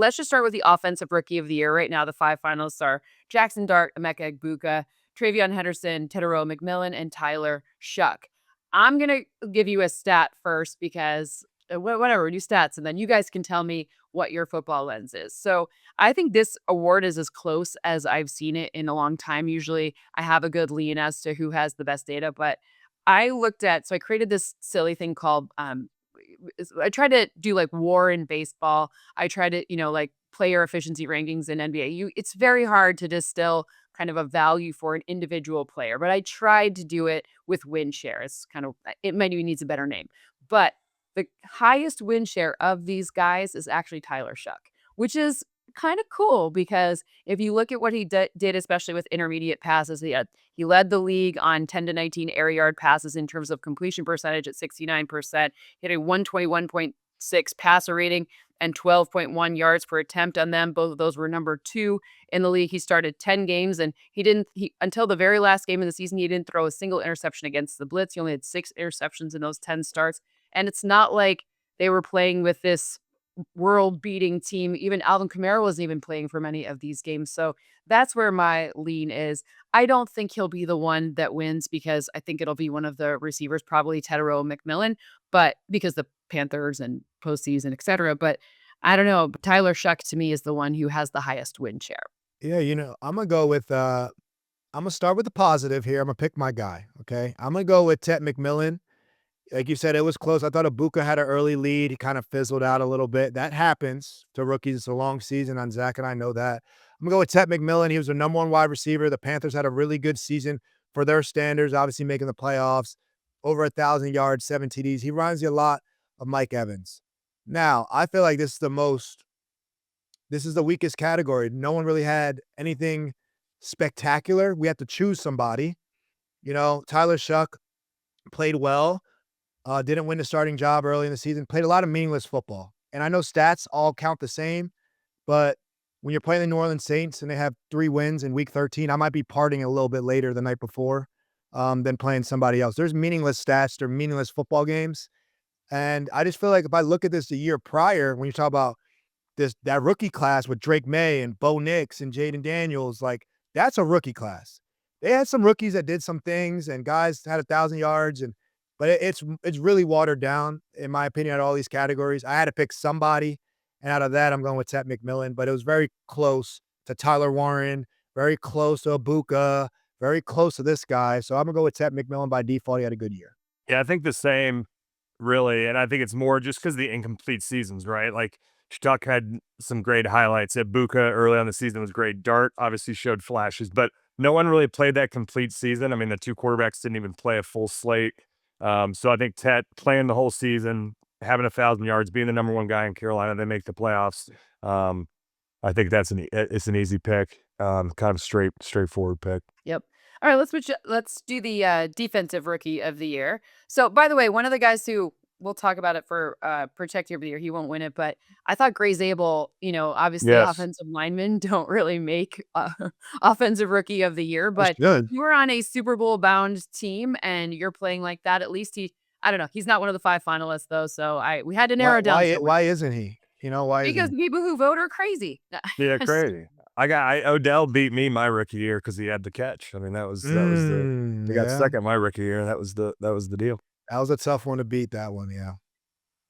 let's just start with the offensive rookie of the year. Right now, the 5 finalists are Jackson Dart, Emeka Egbuka, Travion Henderson, Tedero McMillan, and Tyler Shuck. I'm going to give you a stat first because whatever, do stats, and then you guys can tell me what your football lens is. So I think this award is as close as I've seen it in a long time. Usually I have a good lean as to who has the best data, but so I created this silly thing called, I tried to do like WAR in baseball. I tried to, like player efficiency rankings in NBA. It's very hard to distill kind of a value for an individual player, but I tried to do it with win share. It might even needs a better name, but the highest win share of these guys is actually Tyler Shuck, which is kind of cool because if you look at what he did, especially with intermediate passes, he led the league on 10 to 19 air yard passes in terms of completion percentage at 69%. He had a 121.6 passer rating and 12.1 yards per attempt on them. Both of those were number 2 in the league. He started 10 games and until the very last game of the season, he didn't throw a single interception against the blitz. He only had 6 interceptions in those 10 starts. And it's not like they were playing with this world-beating team. Even Alvin Kamara wasn't even playing for many of these games. So that's where my lean is. I don't think he'll be the one that wins because I think it'll be one of the receivers, probably Tedero McMillan, but because the Panthers and postseason, et cetera. But I don't know. Tyler Shuck to me is the one who has the highest win share. Yeah, I'm gonna go with I'm gonna start with the positive here. I'm gonna pick my guy. Okay. I'm gonna go with Ted McMillan. Like you said, it was close. I thought Ibuka had an early lead. He kind of fizzled out a little bit. That happens to rookies. It's a long season on Zach, and I know that. I'm going to go with Ted McMillan. He was the number 1 wide receiver. The Panthers had a really good season for their standards, obviously making the playoffs, over 1,000 yards, 7 TDs. He reminds you a lot of Mike Evans. Now, I feel like this is the weakest category. No one really had anything spectacular. We had to choose somebody. Tyler Shuck played well. Didn't win the starting job early in the season, played a lot of meaningless football. And I know stats all count the same, but when you're playing the New Orleans Saints and they have 3 wins in week 13, I might be partying a little bit later the night before than playing somebody else. There's meaningless stats. They're meaningless football games. And I just feel like if I look at this the year prior, when you talk about that rookie class with Drake May and Bo Nix and Jaden Daniels, like that's a rookie class. They had some rookies that did some things and guys had 1,000 yards but it's really watered down, in my opinion, at all these categories. I had to pick somebody, and out of that, I'm going with Ted McMillan. But it was very close to Tyler Warren, very close to Ibuka, very close to this guy. So I'm going to go with Ted McMillan by default. He had a good year. Yeah, I think the same, really. And I think it's more just because the incomplete seasons, right? Like, Stuck had some great highlights. Ibuka early on the season was great. Dart obviously showed flashes, but no one really played that complete season. I mean, the 2 quarterbacks didn't even play a full slate. So I think Ted playing the whole season, having 1,000 yards, being the number 1 guy in Carolina, they make the playoffs. I think it's an easy pick, kind of straightforward pick. Yep. All right, let's do the defensive rookie of the year. So, by the way, one of the guys who we'll talk about it for protector of the year, he won't win it, but I thought Gray Zabel, obviously Yes. offensive linemen don't really make offensive rookie of the year, but good. you were on a Super Bowl bound team and you're playing like that. At least I don't know, he's not one of the 5 finalists though, so we had to narrow down. Why isn't he? Why? Because people who vote are crazy. Yeah, crazy. Odell beat me my rookie year because he had the catch. I mean, he got second my rookie year, and that was the deal. That was a tough one to beat, that one, yeah.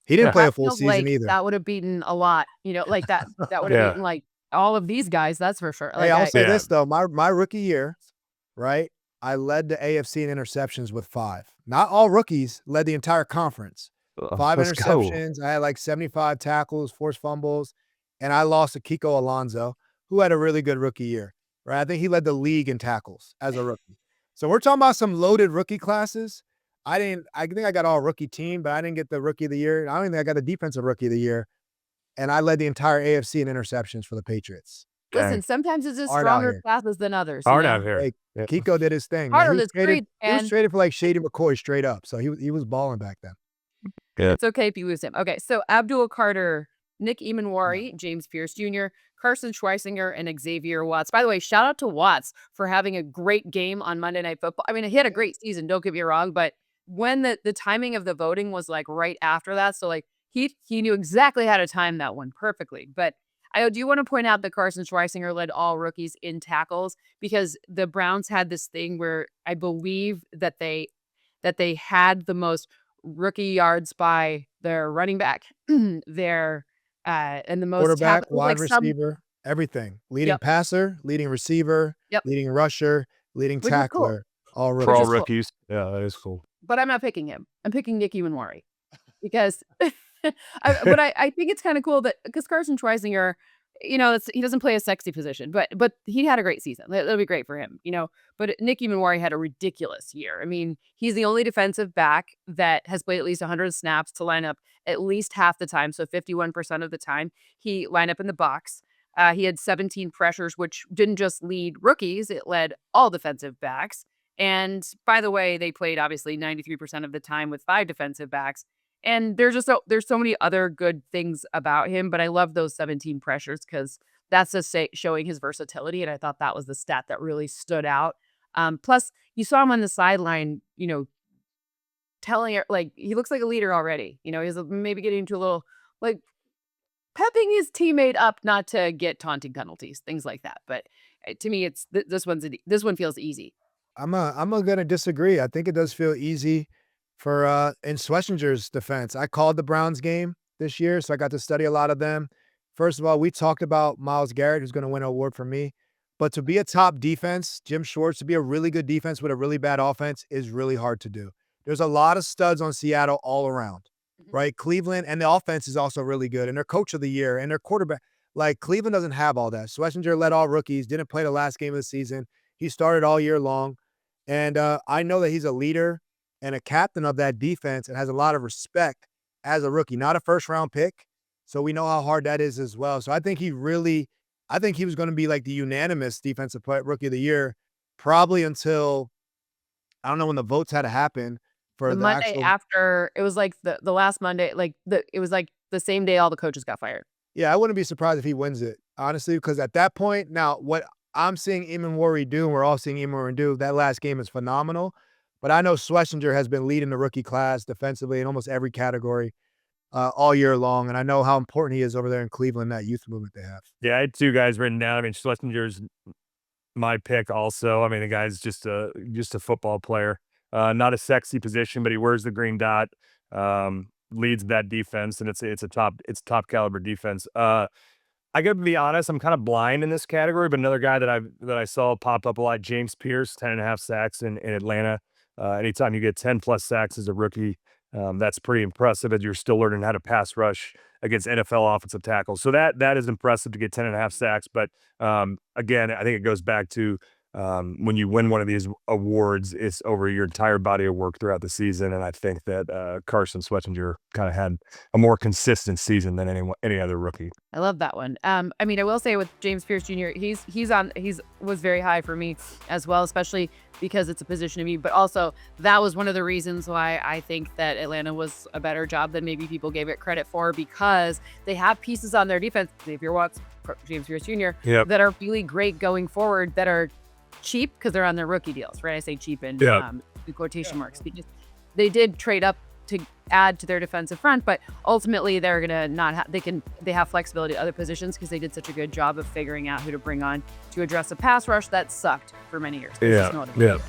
He didn't play a full season either. That would have beaten a lot, like that would have beaten like all of these guys, that's for sure. Hey, I'll say this though, my rookie year, right? I led the AFC in interceptions with 5. Not all rookies led the entire conference. 5 interceptions. I had like 75 tackles, forced fumbles, and I lost to Kiko Alonso, who had a really good rookie year, right? I think he led the league in tackles as a rookie. So we're talking about some loaded rookie classes. I think I got all rookie team, but I didn't get the rookie of the year. I don't think I got the defensive rookie of the year. And I led the entire AFC in interceptions for the Patriots. Listen, sometimes it's just stronger classes than others. Hard out here. Hey, Kiko did his thing. Hard on He the street, was traded for like Shady McCoy straight up. So he was balling back then. Yeah. It's okay if you lose him. Okay, so Abdul Carter, Nick Emanwari, James Pierce Jr., Carson Schweisinger, and Xavier Watts. By the way, shout out to Watts for having a great game on Monday Night Football. I mean, he had a great season, don't get me wrong, but when the timing of the voting was like right after that, so like he knew exactly how to time that one perfectly. But I do want to point out that Carson Schweisinger led all rookies in tackles because the Browns had this thing where I believe that they had the most rookie yards by their running back, their and the most Quarterback, tackles, wide like some. receiver, everything. Leading Yep, passer, leading receiver, yep, leading rusher, leading which is cool, tackler, all For which all is rookies. cool. rookies. Yeah, that is cool. But I'm not picking him. I'm picking Nick Ewenwari. Because I think it's kinda cool that because Carson Schweisinger, he doesn't play a sexy position, but he had a great season. That'll be great for him, But Nick Ewenwari had a ridiculous year. I mean, he's the only defensive back that has played at least 100 snaps to line up at least half the time, so 51% of the time, he lined up in the box. He had 17 pressures, which didn't just lead rookies, it led all defensive backs. And by the way, they played obviously 93% of the time with 5 defensive backs. And there's so many other good things about him, but I love those 17 pressures because that's just showing his versatility, and I thought that was the stat that really stood out. Plus, you saw him on the sideline, telling her like he looks like a leader already. He's maybe getting into a little like pepping his teammate up not to get taunting penalties, things like that. But to me, it's this one feels easy. I'm gonna disagree. I think it does feel easy for in Schlesinger's defense. I called the Browns game this year, so I got to study a lot of them. First of all, we talked about Myles Garrett, who's gonna win an award for me. But to be a top defense, Jim Schwartz, to be a really good defense with a really bad offense is really hard to do. There's a lot of studs on Seattle all around, Mhm. right? Cleveland and the offense is also really good, and their coach of the year and their quarterback. Like Cleveland doesn't have all that. Schlesinger led all rookies, didn't play the last game of the season. He started all year long. And I know that he's a leader and a captain of that defense and has a lot of respect as a rookie, not a first round pick. So we know how hard that is as well. So I think he was going to be like the unanimous rookie of the year, probably until I don't know when the votes had to happen for The the Monday actual. after it was like the last Monday, it was like the same day all the coaches got fired. Yeah, I wouldn't be surprised if he wins it, honestly, because at that point, now what I'm seeing Eamon do, and we're all seeing Eamon do, that last game is phenomenal. But I know Schlesinger has been leading the rookie class defensively in almost every category all year long, and I know how important he is over there in Cleveland, that youth movement they have. Yeah, I had 2 guys written down. I mean, Schlesinger's my pick also. I mean, the guy's just a football player. Not a sexy position, but he wears the green dot, leads that defense, and it's top caliber defense. I gotta be honest, I'm kind of blind in this category, but another guy that I saw pop up a lot, James Pierce, 10.5 sacks in Atlanta. Anytime you get 10 plus sacks as a rookie, that's pretty impressive as you're still learning how to pass rush against NFL offensive tackles. So that is impressive to get 10.5 sacks. But again, I think it goes back to when you win one of these awards, it's over your entire body of work throughout the season. And I think that Carson Schlesinger kind of had a more consistent season than any other rookie. I love that one. I mean, I will say with James Pierce Jr., he's was very high for me as well, especially because it's a position of need. But also, that was one of the reasons why I think that Atlanta was a better job than maybe people gave it credit for, because they have pieces on their defense, Xavier Watts, James Pierce Jr., Yep. that are really great going forward, that are cheap because they're on their rookie deals, right? I say cheap in Yeah. quotation marks because they did trade up to add to their defensive front, but ultimately they're gonna not have they have flexibility at other positions because they did such a good job of figuring out who to bring on to address a pass rush that sucked for many years. There's just no other way to do it.